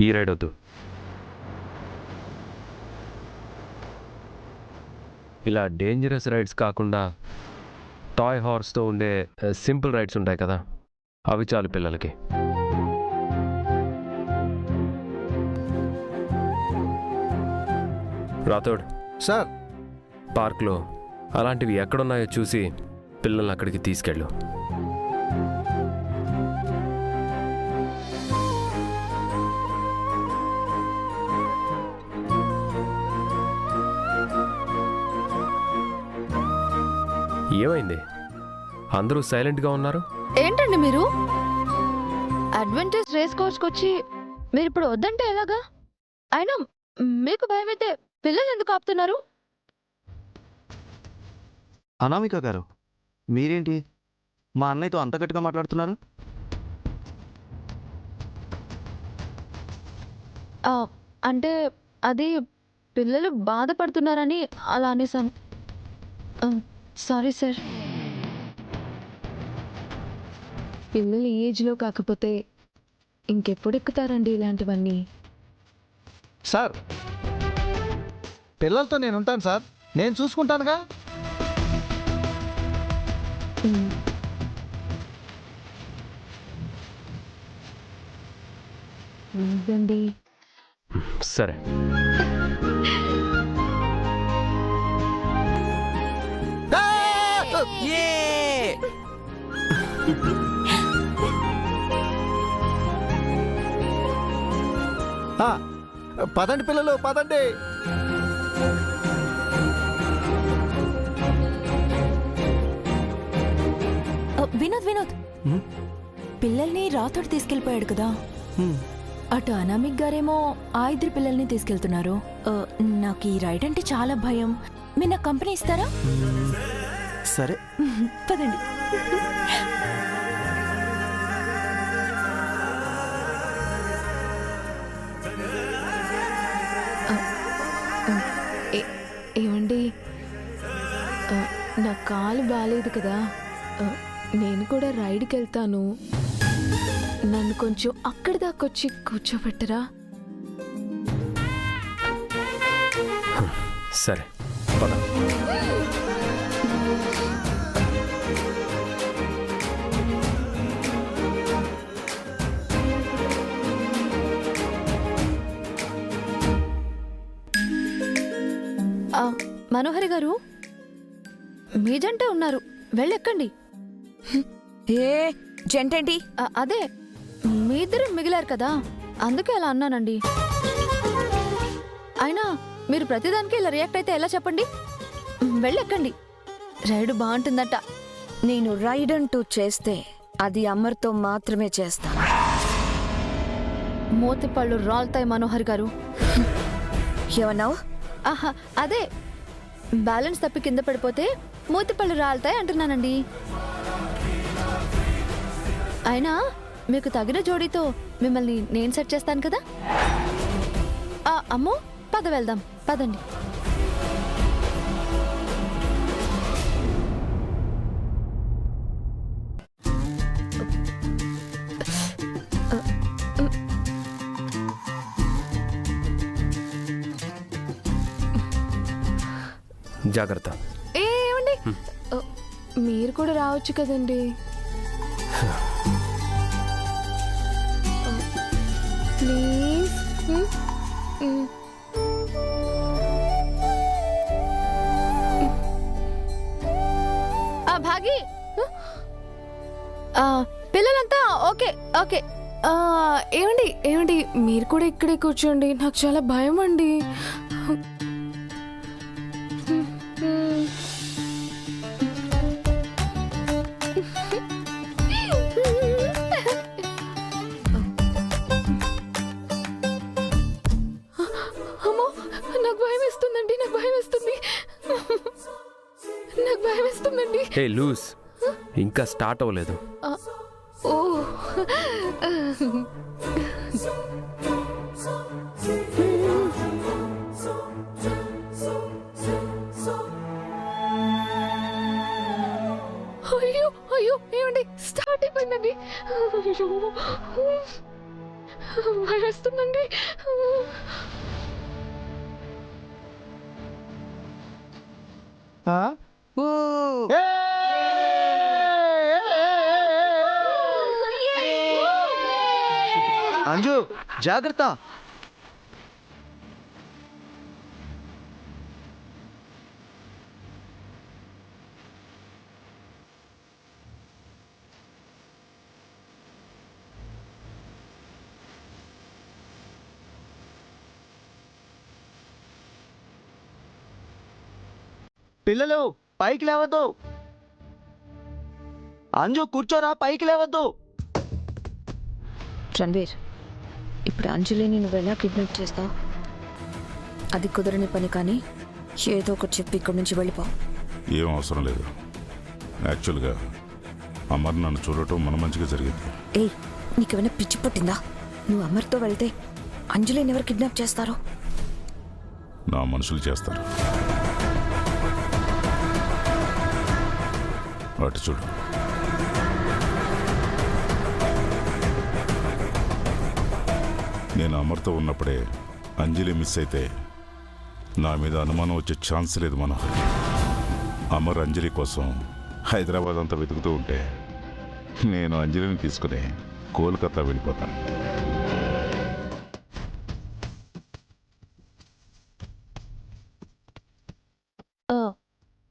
ఈ రైడ్ వద్దు. ఇలా డేంజరస్ రైడ్స్ కాకుండా టాయ్ హార్స్తో ఉండే సింపుల్ రైడ్స్ ఉంటాయి కదా, అవి చాలు పిల్లలకి. రాథోడ్ సార్, పార్క్లో అలాంటివి ఎక్కడున్నాయో చూసి పిల్లల్ని అక్కడికి తీసుకెళ్ళు. ఏమైంది? అందరూ సైలెంట్గా ఉన్నారు. ఏంటండి మీరు? అడ్వెంచర్స్ రేస్ కోర్స్కి వచ్చి మీరు ఇప్పుడు వద్దంటే ఎలాగా? అయినా మీకు భయమైతే పిల్లలు ఎందుకు ఆపుతున్నారు? అనామిక గారు, మీరేంటి మా అన్నయ్యతో అంత గట్టిగా మాట్లాడుతున్నారు? అంటే అది పిల్లలు బాధపడుతున్నారని అలా అనేసాను. Sorry sir. పిల్లలు ఈ ఏజ్లో కాకపోతే ఇంకెప్పుడు ఎక్కుతారండి ఇలాంటివన్నీ? సార్, పిల్లలతో నేను ఉంటాను సార్, నేను చూసుకుంటానుగా. ఏంటండి? సరే. పదండి పిల్లలు, పదండి. వినోద్ పిల్లల్ని రాతోడు తీసుకెళ్ళిపోయాడు కదా, అటు అనామిక్ గారేమో ఆ ఇద్దరు పిల్లల్ని తీసుకెళ్తున్నారు. నాకు ఈ రైడ్ అంటే చాలా భయం. మీరు నాకు కంపెనీ ఇస్తారా? సరే పదండి. ఏమండి, నా కాలు బాగాలేదు కదా, నేను కూడా రైడ్కి వెళ్తాను. నన్ను కొంచెం అక్కడి దాకొచ్చి కూర్చోబెట్టరా? సరే పద. మనోహరి గారు, మీ జంట ఉన్నారు, వెళ్ళెక్కండి. ఏ జంటేంటి? అదే మీ ఇద్దరు మిగిలారు కదా, అందుకే అలా అన్నానండి. అయినా మీరు ప్రతిదానికి ఇలా రియాక్ట్ అయితే ఎలా చెప్పండి? వెళ్ళెక్కండి, రైడ్ బాగుంటుందట. నేను రైడ్ అంటూ చేస్తే అది అమర్తో మాత్రమే చేస్తాను. మోతిపళ్ళు రాలుతాయి మనోహరి గారు. ఏమన్నావు? ఆహా, అదే బ్యాలెన్స్ తప్పి కింద పడిపోతే మూతిపళ్ళు రాలుతాయి అంటున్నానండి. అయినా మీకు తగిన జోడీతో మిమ్మల్ని నేను సెట్ చేస్తాను కదా. అమ్మో, పద వెళ్దాం, పదండి. జాగ్రత్త. ఏమండి, మీరు కూడా రావచ్చు కదండి. ప్లీజ్. భాగి, పిల్లలంతా ఓకే ఓకే. ఏమండి ఏమండి, మీరు కూడా ఇక్కడే కూర్చోండి, నాకు చాలా భయం అండి. అమ్మో, నాకు భయం వేస్తుందండి, నాకు భయం వేస్తుంది, నాకు భయం వేస్తుందండి. హే లూస్, ఇంకా స్టార్ట్ అవ్వలేదు. ఓ, అయ్యో అయ్యో, ఏమండి స్టార్ట్ అయిపోయిందండి. వస్తుందండి. అంజు జాగ్రత్త. పిల్లలు పైకి లేవద్దు. అంజు కూర్చోరా, పైకి లేవద్దు. రణ్వీర్, ఇప్పుడు అంజలిని నువ్వు ఎలా కిడ్నాప్ చేస్తావు? అది కుదరని పని, కానీ ఏదో ఒకటి చెప్పి ఇక్కడి నుంచి వెళ్ళిపో. ఏం అవసరం లేదు. యాక్చువల్గా అమర్ నన్ను చూడటం మన మంచిగా జరిగింది. ఏయ్, నీకేమైనా పిచ్చి పట్టిందా? నువ్వు అమర్తో వెళ్తే అంజలిని ఎవరు కిడ్నాప్ చేస్తారో? నా మనుషులు చేస్తారు. అటు చూడు. నేను అమర్తో ఉన్నప్పుడే అంజలి మిస్ అయితే నా మీద అనుమానం వచ్చే ఛాన్స్ లేదు. మనోహర్, అమర్ అంజలి కోసం హైదరాబాద్ అంతా వెతుకుతూ ఉంటే నేను అంజలిని తీసుకుని కోల్కతా వెళ్ళిపోతాను.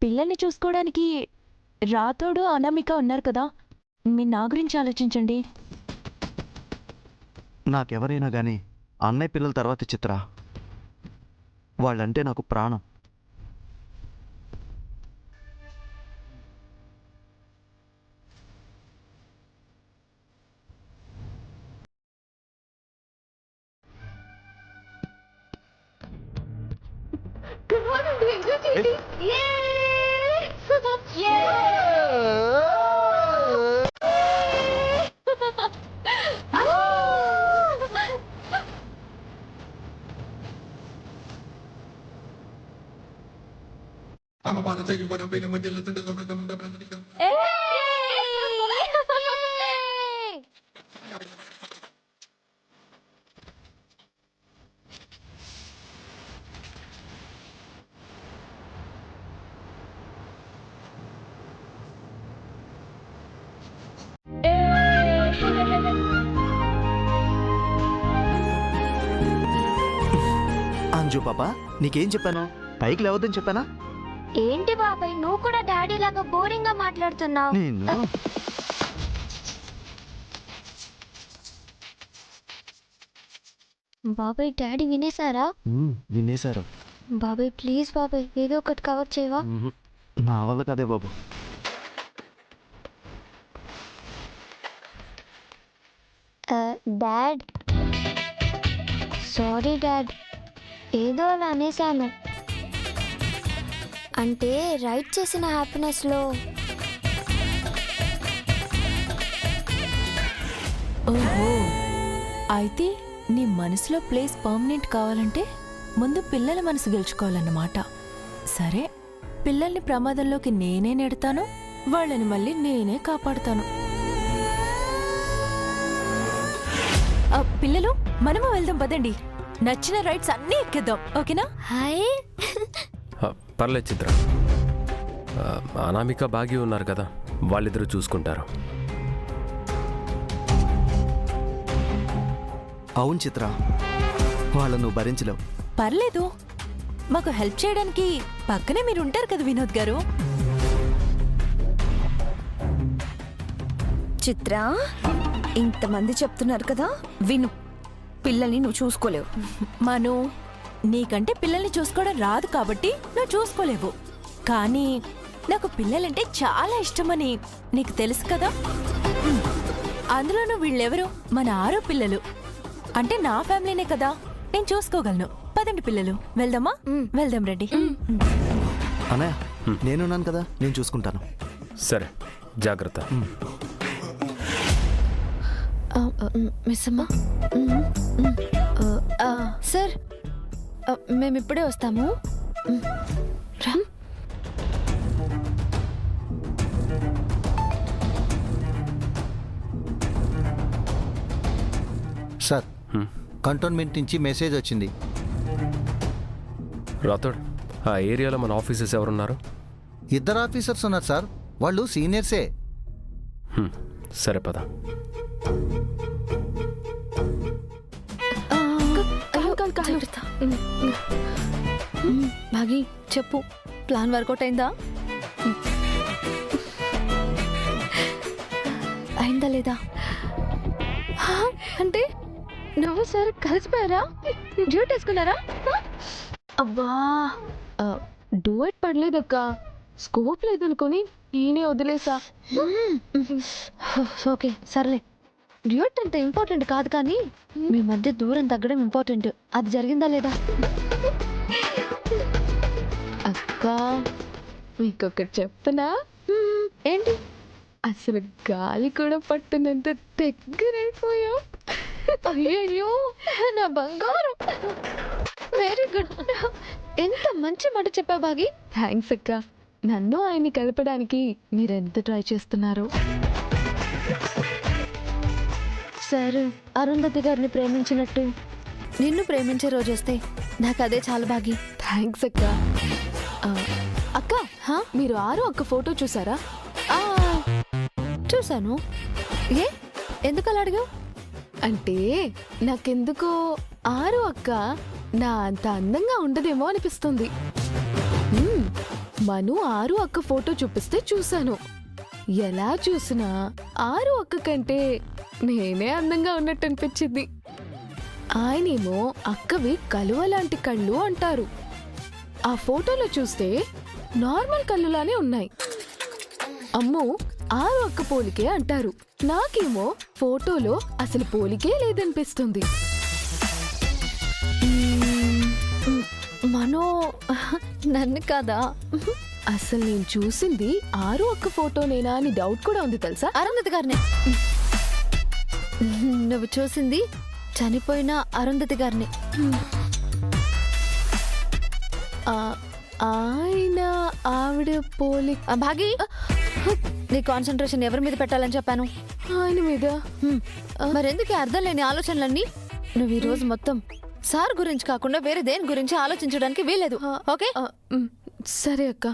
పిల్లల్ని చూసుకోవడానికి రాతోడు అనామిక ఉన్నారు కదా, మీరు నా గురించి ఆలోచించండి. నాకెవరైనా కానీ అన్నయ్య పిల్లల తర్వాత చిత్ర, వాళ్ళంటే నాకు ప్రాణం. అంజు పాప, నీకేం చెప్పాను? పైకి లేవద్దని చెప్పానా? ఏంటి బాబాయ్, నువ్వు కూడా డాడీ లాగా బోరింగ్ గా మాట్లాడుతున్నావు. నేను బాబాయ్, డాడీ వినేశారా? వినేశారు. బాబాయ్ ప్లీజ్ బాబాయ్, ఏదో ఒకటి కవర్ చేయవా? నా వల్ల కదే బాబు. డాడ్, సారీ డాడ్, ఏదో అలా అనేశాను. అంటే రైట్ చేసిన హ్యాపీనెస్లో. ఓహో, అయితే నీ మనసులో ప్లేస్ పర్మనెంట్ కావాలంటే ముందు పిల్లల మనసు గెలుచుకోవాలన్నమాట. సరే, పిల్లల్ని ప్రమాదంలోకి నేనే నెడతాను, వాళ్ళని మళ్ళీ నేనే కాపాడుతాను. పిల్లలు, మనము వెళ్దాం పదండి. నచ్చిన రైడ్స్ అన్నీ ఎక్కేద్దాం, ఓకేనా? హాయ్. పర్లేదు చిత్ర, అనామిక బాగి ఉన్నారు కదా, వాళ్ళిద్దరూ చూసుకుంటారు. అవును చిత్ర, వాళ్ళను నువ్వు భరించలేవు. పర్లేదు, మాకు హెల్ప్ చేయడానికి పక్కనే మీరు ఉంటారు కదా వినోద్ గారు. చిత్ర, ఇంతమంది చెప్తున్నారు కదా, విను. పిల్లల్ని నువ్వు చూసుకోలేవు. మను, నీకంటే పిల్లల్ని చూసుకోవడం రాదు కాబట్టి నువ్వు చూసుకోలేవు. కానీ నాకు పిల్లలంటే చాలా ఇష్టమని నీకు తెలుసు కదా. అందులోనూ వీళ్ళెవరు? మన 6 పిల్లలు. అంటే నా ఫ్యామిలీనే కదా, నేను చూసుకోగలను. పదండి పిల్లలు, వెళ్దామా? వెళ్దాం, రండి. అన్నయ్య, నేనున్నాను కదా, నేను చూసుకుంటాను. సరే, జాగ్రత్త. మిస్ అమ్మా, సార్, మేము ఇప్పుడే వస్తాము. రా. సార్, కంటోన్మెంట్ నుంచి మెసేజ్ వచ్చింది. రాథోడ్, ఆ ఏరియాలో మన ఆఫీసర్స్ ఎవరున్నారు? 2 ఆఫీసర్స్ ఉన్నారు సార్, వాళ్ళు సీనియర్సే. సరే పద. భాగి చెప్పు, ప్లాన్ వర్కౌట్ అయిందా? అయిందా లేదా అంటే నువ్వు సార్ కలిసిపోయారా? డ్యూట్ వేసుకున్నారా? అబ్బా డూయట్ పడలేదక్క, స్కోప్ లేదనుకొని నేనే వదిలేసా. ఓకే సర్లే, డ్యూట్ అంత ఇంపార్టెంట్ కాదు, కానీ మీ మధ్య దూరం తగ్గడం ఇంపార్టెంట్. అది జరిగిందా లేదా? అక్క మీకొకటి చెప్పనా? ఏంటి? అసలు గాలి కూడా పట్టినంత దగ్గరైపోయాం. అయ్యయ్యో నా బంగారం, వెరీ గుడ్. ఎంత మంచి మాట చెప్పా బాగి. థ్యాంక్స్ అక్క. నన్ను ఆయన్ని కలపడానికి మీరెంత ట్రై చేస్తున్నారు. సార్, అరుంధతి గారిని ప్రేమించినట్టు నిన్ను ప్రేమించే రోజు వస్తే నాకు అదే చాలా బాగి. థ్యాంక్స్ అక్క. అక్క, మీరు 6 అక్క ఫోటో చూసారా? చూసాను. ఏ ఎందుకు అలా అడిగావు? అంటే నాకెందుకో 6 అక్క నా అంత అందంగా ఉండదేమో అనిపిస్తుంది. మను 6 అక్క ఫోటో చూపిస్తే చూశాను. ఎలా చూసినా 6 అక్క కంటే నేనే అందంగా ఉన్నట్టు అనిపించింది. ఆయనేమో అక్కవి కలువ లాంటి కళ్ళు అంటారు. ఆ ఫోటోలో చూస్తే నార్మల్ కళ్ళులానే ఉన్నాయి. అమ్మో 6 అక్క పోలికే అంటారు. నాకేమో ఫోటోలో అసలు పోలికే లేదనిపిస్తుంది. మనో నన్ను కాదా? అసలు నేను చూసింది 6 అక్క ఫోటోనేనా అని డౌట్ కూడా ఉంది తెలుసా? అరుంధతి గారినే. నువ్వు చూసింది చనిపోయిన అరుంధతి గారిని. ఆయన ఆవిడ పోలి. భాగి, నీ కాన్సన్ట్రేషన్ ఎవరి మీద పెట్టాలని చెప్పాను? ఆయన మీద. మరెందుకు అర్థం లేని ఆలోచనలన్నీ? నువ్వు ఈ రోజు మొత్తం సార్ గురించి కాకుండా వేరే దేని గురించి ఆలోచించడానికి వీలేదు. ఓకే సరే అక్క.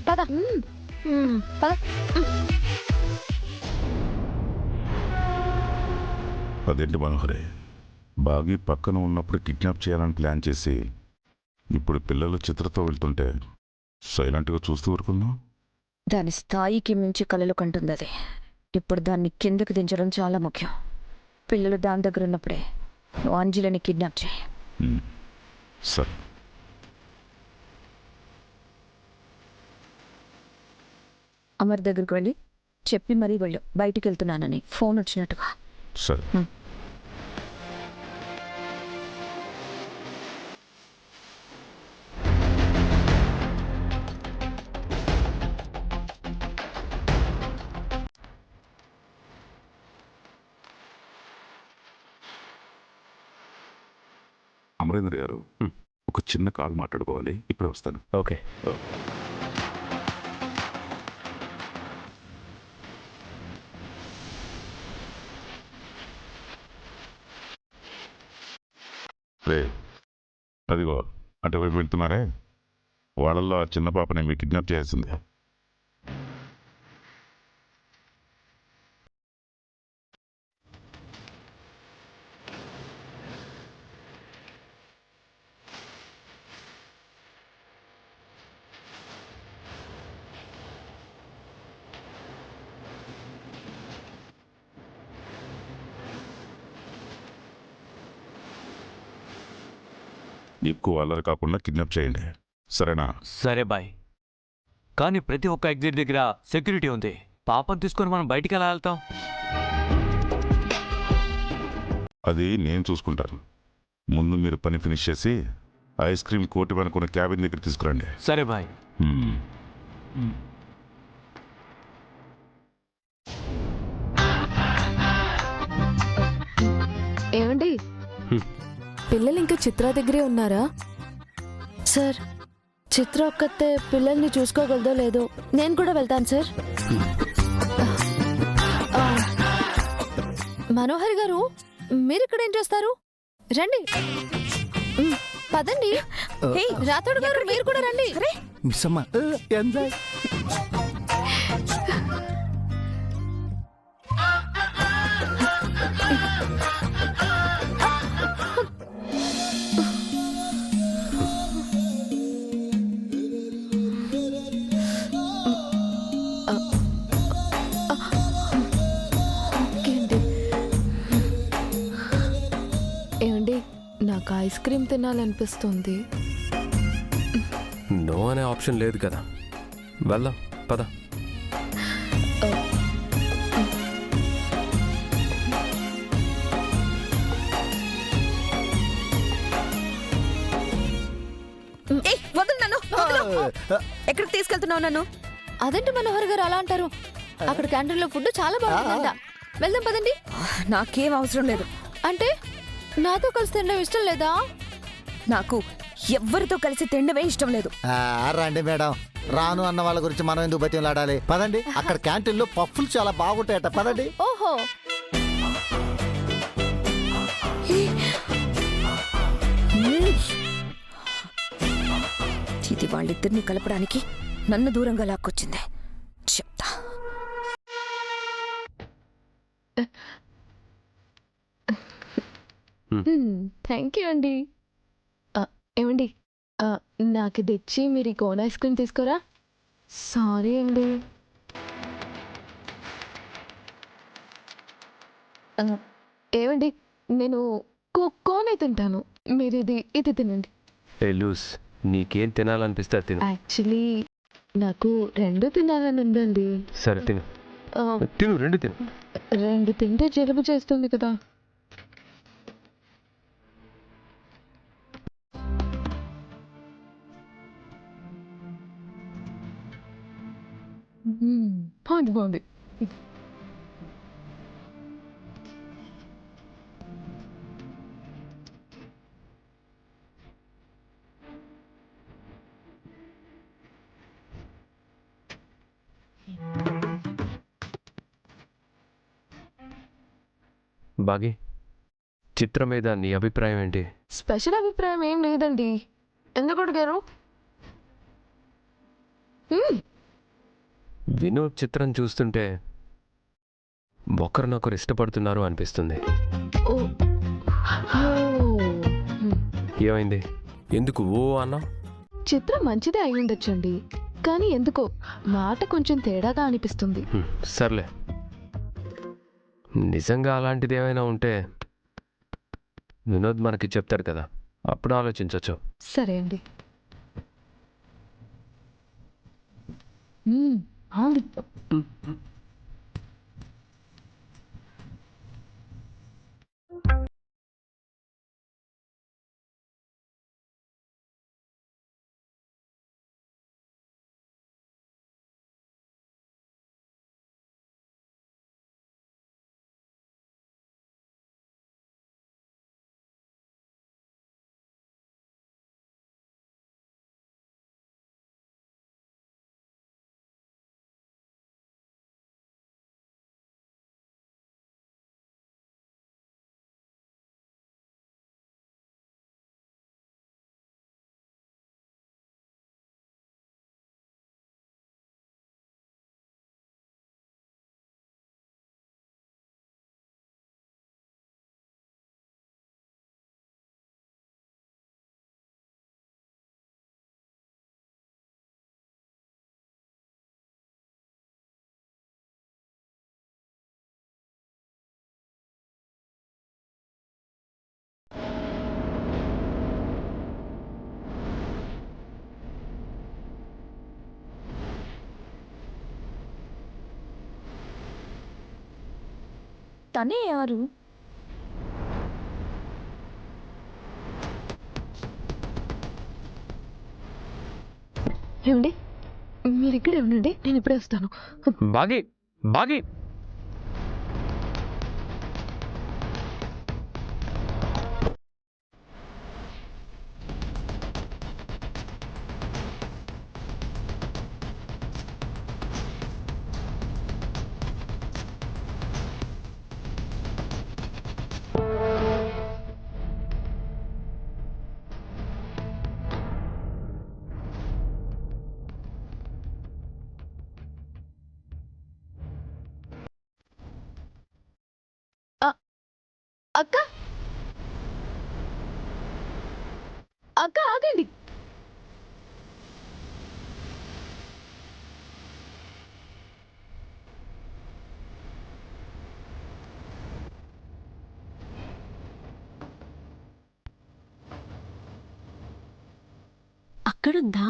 పద పద. అదేంటి మనోహరే, బాగి పక్కన ఉన్నప్పుడు కిడ్నాప్ చేయాలని ప్లాన్ చేసి ఇప్పుడు పిల్లలు చిత్రతో వెళ్తుంటే సైలెంట్గా చూస్తూ ఊరుకున్నావు? దాని స్థాయికి మించి కలలు కంటుంది అది. ఇప్పుడు దాన్ని కిందకు దించడం చాలా ముఖ్యం. పిల్లలు దాని దగ్గర ఉన్నప్పుడే నువ్వు అంజలిని కిడ్నాప్ చేయి. సరే. అమర్ దగ్గరికి వెళ్ళి చెప్పి మరీ వెళ్ళు, బయటికి వెళ్తున్నానని ఫోన్ వచ్చినట్టుగా. సరే. అమరేంద్ర గారు, ఒక చిన్న కాల్ మాట్లాడుకోవాలి, ఇప్పుడే వస్తాను. ఓకే. రే, అదిగో అటువైపు వెళ్తున్నారే, వాళ్ళల్లో ఆ చిన్న పాపని మీకు కిడ్నాప్ చేయాల్సిందే. ఎక్కువ అల్లరి కాకుండా కిడ్నాప్ చేయండి, సరేనా? సరే బాయ్. కానీ ప్రతి ఒక్క ఎగ్జిట్ దగ్గర సెక్యూరిటీ ఉంది. పాపం తీసుకొని మనం బయటికి ఎలా వెళ్తాం? అది నేను చూసుకుంటాను. ముందు మీరు పని ఫినిష్ చేసి ఐస్ క్రీమ్ కోటి అనుకున్న క్యాబిన్ దగ్గర తీసుకురండి. సరే బాయ్. ఏమండి, పిల్లలు ఇంకా చిత్ర దగ్గరే ఉన్నారా? సార్, చిత్ర ఒక్కతే పిల్లల్ని చూసుకోగలదో లేదో. నేను కూడా వెళ్తాను సార్. మనోహర్ గారు మీరు ఇక్కడ ఏం చేస్తారు? రండి. పదండి. రాథోడ్ గారు మీరు కూడా రండి. మిస్ అమ్మ ఎంజాయ్. ఏమండి, నాకు ఐస్ క్రీమ్ తినాలనిపిస్తుంది. నో అనే ఆప్షన్ లేదు కదా. వెళ్దాం పద. ఎక్కడికి తీసుకెళ్తున్నావు నన్ను? అదేంటి మనోహర్ గారు అలా అంటారు? అక్కడ క్యాంటీన్ లో ఫుడ్ చాలా బాగుంటుందంట. వెళ్దాం పదండి. నాకేం అవసరం లేదు. అంటే నాతో కలిసి తినడం ఇష్టం లేదా? నాకు ఎవ్వరితో కలిసి తినడమే ఇష్టం లేదు. రండి మేడం, రాను అన్న వాళ్ళ గురించి మనం ఎందుకు బతిలాడాలి? పదండి, అక్కడ క్యాంటీన్లో పఫ్ఫులు చాలా బాగుంటాయట. పదండి. ఓహో, ఇది వాళ్ళిద్దరిని కలపడానికి నన్ను దూరంగా లాక్కొచ్చింది. చెప్తా. థ్యాంక్ యూ అండి. ఏమండి, నాకు ఇది ఇచ్చి మీరు ఈ కోన్ ఐస్ క్రీమ్ తీసుకోరా? సారీ అండి. ఏమండి, నేను కోనే తింటాను, మీరు ఇది తినండి. ఏ లూస్, నీకేం తినాలనిపిస్తే తిను. యాక్చువల్లీ నాకు రెండు తినాలని ఉందండి. సరే తిను. తిను, రెండు తిను. రెండు తింటే జలుబు చేస్తుంది కదా. బాగుంది. బాగి, చిత్రం మీద నీ అభిప్రాయం ఏంటి? స్పెషల్ అభిప్రాయం ఏం లేదండి. ఎందుకు అడిగారు? వినోద్ చిత్రం చూస్తుంటే ఒకరినొకరు ఇష్టపడుతున్నారు అనిపిస్తుంది. ఏమైంది? ఎందుకు ఓ అన్నా? చిత్రం మంచిదే అయి ఉండొచ్చండి, కానీ ఎందుకో మాట కొంచెం తేడాగా అనిపిస్తుంది. సర్లే, నిజంగా అలాంటిది ఏమైనా ఉంటే వినోద్ మనకి చెప్తాడు కదా, అప్పుడు ఆలోచించవచ్చు. సరే అండి. అవును. తనే యారు? ఏమండి, మీరు ఇక్కడే ఉండండి, నేను ఇప్పుడే వస్తాను. బాగి, బాగి. అక్క అక్క ఆగండి. అక్కడుందా